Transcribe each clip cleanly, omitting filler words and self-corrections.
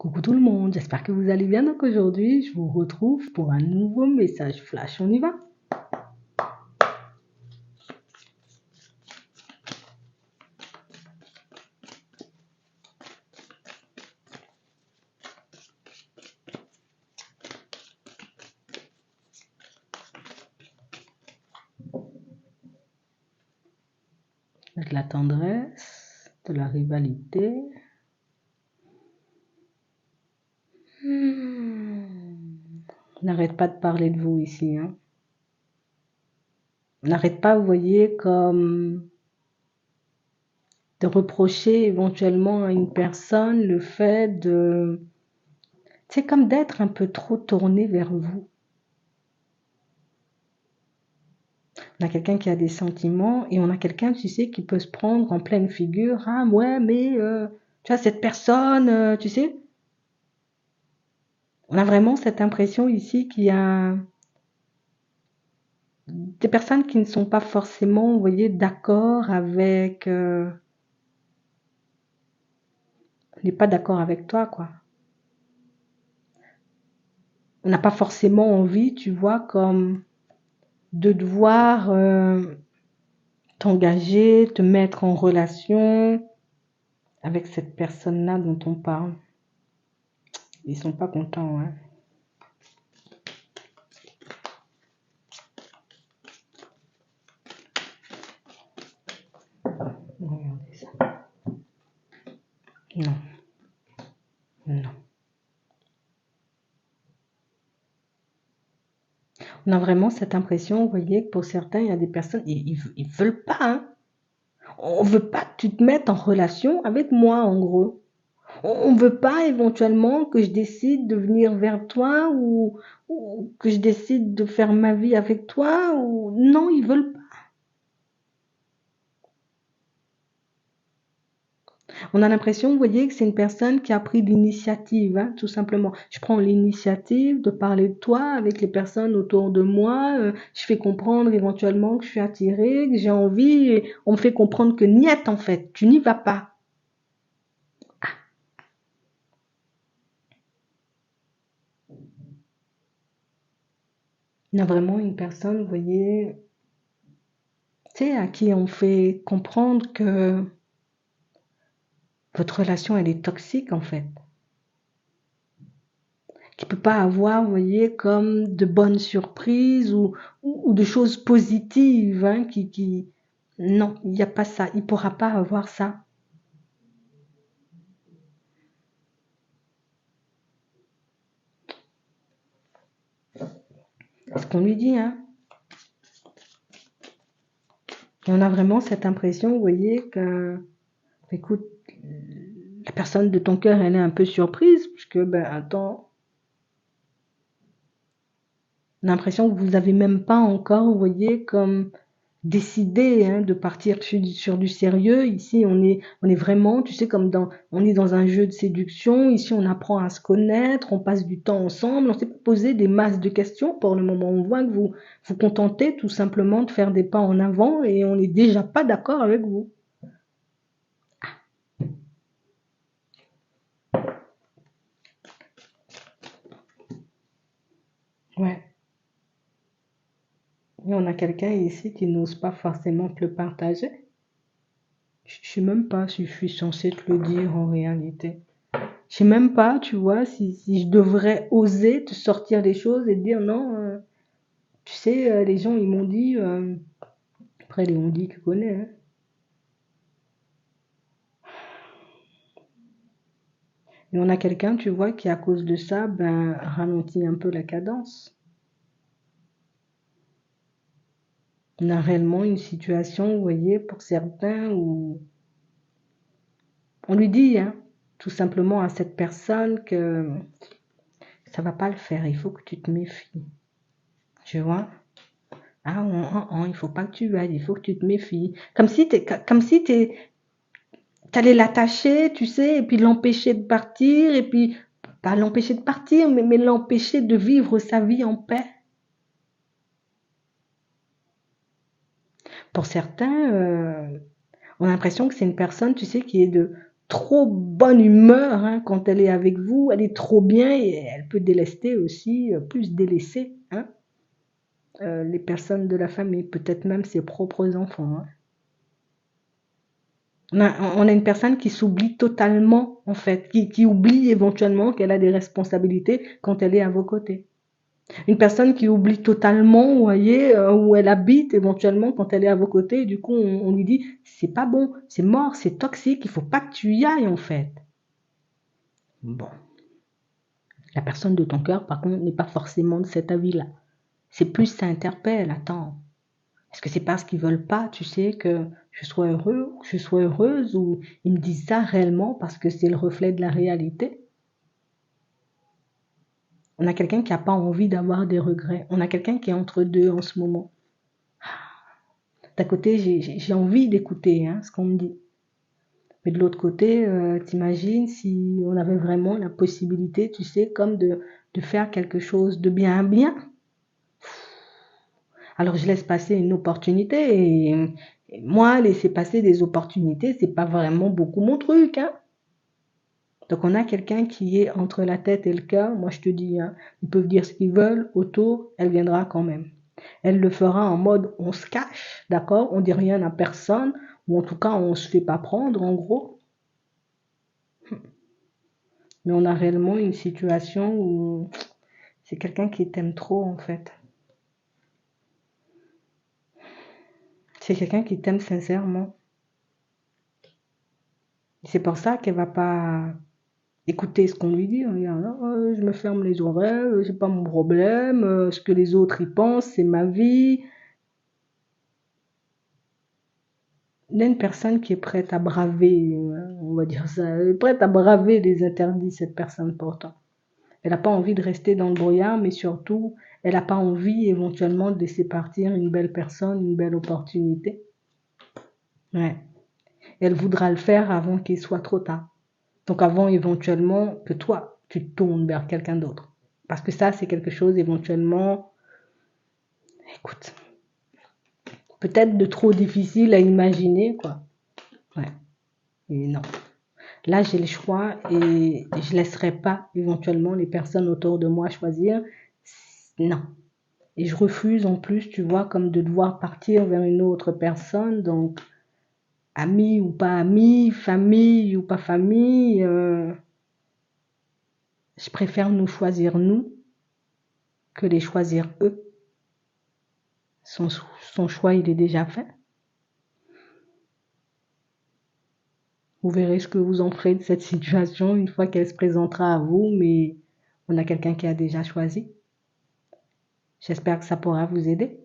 Coucou tout le monde, j'espère que vous allez bien. Donc aujourd'hui, je vous retrouve pour un nouveau message flash. On y va? Avec la tendresse, de la rivalité. On n'arrête pas de parler de vous ici, hein. On n'arrête pas, vous voyez, comme de reprocher éventuellement à une personne le fait de... C'est comme d'être un peu trop tourné vers vous. On a quelqu'un qui a des sentiments et on a quelqu'un, tu sais, qui peut se prendre en pleine figure. Ah ouais, mais tu vois, cette personne, tu sais, on a vraiment cette impression ici qu'il y a des personnes qui ne sont pas forcément, vous voyez, d'accord avec... n'est pas d'accord avec toi, quoi. On n'a pas forcément envie, tu vois, comme de devoir t'engager, te mettre en relation avec cette personne-là dont on parle. Ils sont pas contents, hein. Regardez ça. Non, non. On a vraiment cette impression, vous voyez, que pour certains, il y a des personnes, ils veulent pas, hein. On veut pas que tu te mettes en relation avec moi, en gros. On veut pas éventuellement que je décide de venir vers toi ou que je décide de faire ma vie avec toi ou non, ils veulent pas. On a l'impression, vous voyez, que c'est une personne qui a pris l'initiative, hein, tout simplement. Je prends l'initiative de parler de toi avec les personnes autour de moi. Je fais comprendre éventuellement que je suis attirée, que j'ai envie. Et on me fait comprendre que niet, en fait, tu n'y vas pas. Il y a vraiment une personne, vous voyez, tu sais, à qui on fait comprendre que votre relation, elle est toxique, en fait. Qui peut pas avoir, vous voyez, comme de bonnes surprises ou de choses positives, hein, non, il n'y a pas ça, il pourra pas avoir ça. C'est ce qu'on lui dit, hein. Et on a vraiment cette impression, vous voyez, que, écoute, la personne de ton cœur, elle est un peu surprise, puisque, ben, attends, on a l'impression que vous avez même pas encore, vous voyez, comme décidé, hein, de partir sur du sérieux. Ici, on est vraiment, tu sais, on est dans un jeu de séduction. Ici, on apprend à se connaître, on passe du temps ensemble. On s'est pas posé des masses de questions pour le moment. On voit que vous vous contentez tout simplement de faire des pas en avant et on n'est déjà pas d'accord avec vous. Ouais. Et on a quelqu'un ici qui n'ose pas forcément te le partager. Je sais même pas si je suis censée te le dire en réalité. Je sais même pas, tu vois, si je devrais oser te sortir des choses et te dire non, tu sais, les gens, ils m'ont dit, après les on dit, tu connais, hein. Et on a quelqu'un, tu vois, qui à cause de ça, ben, ralentit un peu la cadence. On a réellement une situation, vous voyez, pour certains où on lui dit, hein, tout simplement à cette personne que ça va pas le faire, il faut que tu te méfies, tu vois. Ah, il faut pas que tu ailles, il faut que tu te méfies. Comme si t'allais l'attacher, tu sais, et puis l'empêcher de partir, et puis, pas l'empêcher de partir, mais l'empêcher de vivre sa vie en paix. Pour certains, on a l'impression que c'est une personne, tu sais, qui est de trop bonne humeur hein, quand elle est avec vous, elle est trop bien et elle peut délester aussi, plus délaisser hein, les personnes de la famille, peut-être même ses propres enfants. Hein. On a une personne qui s'oublie totalement, en fait, qui oublie éventuellement qu'elle a des responsabilités quand elle est à vos côtés. Une personne qui oublie totalement, vous voyez, où elle habite éventuellement quand elle est à vos côtés. Et du coup, on lui dit, c'est pas bon, c'est mort, c'est toxique, il faut pas que tu y ailles, en fait. Bon. La personne de ton cœur, par contre, n'est pas forcément de cet avis-là. C'est plus ça interpelle, attends. Est-ce que c'est parce qu'ils veulent pas, tu sais, que je sois heureux, que je sois heureuse, ou ils me disent ça réellement parce que c'est le reflet de la réalité? On a quelqu'un qui n'a pas envie d'avoir des regrets. On a quelqu'un qui est entre deux en ce moment. D'un côté, j'ai envie d'écouter hein, ce qu'on me dit. Mais de l'autre côté, t'imagines si on avait vraiment la possibilité, tu sais, comme de faire quelque chose de bien bien. Alors je laisse passer une opportunité et moi, laisser passer des opportunités, c'est pas vraiment beaucoup mon truc. Hein. Donc on a quelqu'un qui est entre la tête et le cœur. Moi je te dis, hein, ils peuvent dire ce qu'ils veulent autour, elle viendra quand même. Elle le fera en mode on se cache, d'accord? On dit rien à personne, ou en tout cas on se fait pas prendre en gros. Mais on a réellement une situation où c'est quelqu'un qui t'aime trop en fait. C'est quelqu'un qui t'aime sincèrement. C'est pour ça qu'elle va pas écouter ce qu'on lui dit. Je me ferme les oreilles, c'est pas mon problème. Ce que les autres y pensent, c'est ma vie. Il y a une personne qui est prête à braver, on va dire ça, elle est prête à braver les interdits, cette personne pourtant. Elle n'a pas envie de rester dans le brouillard, mais surtout, elle n'a pas envie éventuellement de laisser partir une belle personne, une belle opportunité. Ouais. Elle voudra le faire avant qu'il soit trop tard. Donc avant éventuellement que toi, tu te tournes vers quelqu'un d'autre. Parce que ça, c'est quelque chose éventuellement, écoute, peut-être de trop difficile à imaginer, quoi. Ouais. Et non. Là, j'ai le choix et je ne laisserai pas éventuellement les personnes autour de moi choisir. Non. Et je refuse en plus, tu vois, comme de devoir partir vers une autre personne. Donc, amis ou pas amis, famille ou pas famille, je préfère nous choisir nous que les choisir eux. Son choix, il est déjà fait. Vous verrez ce que vous en ferez de cette situation une fois qu'elle se présentera à vous, mais on a quelqu'un qui a déjà choisi. J'espère que ça pourra vous aider.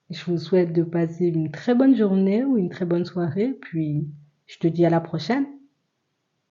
Je vous souhaite de passer une très bonne journée ou une très bonne soirée, puis je te dis à la prochaine.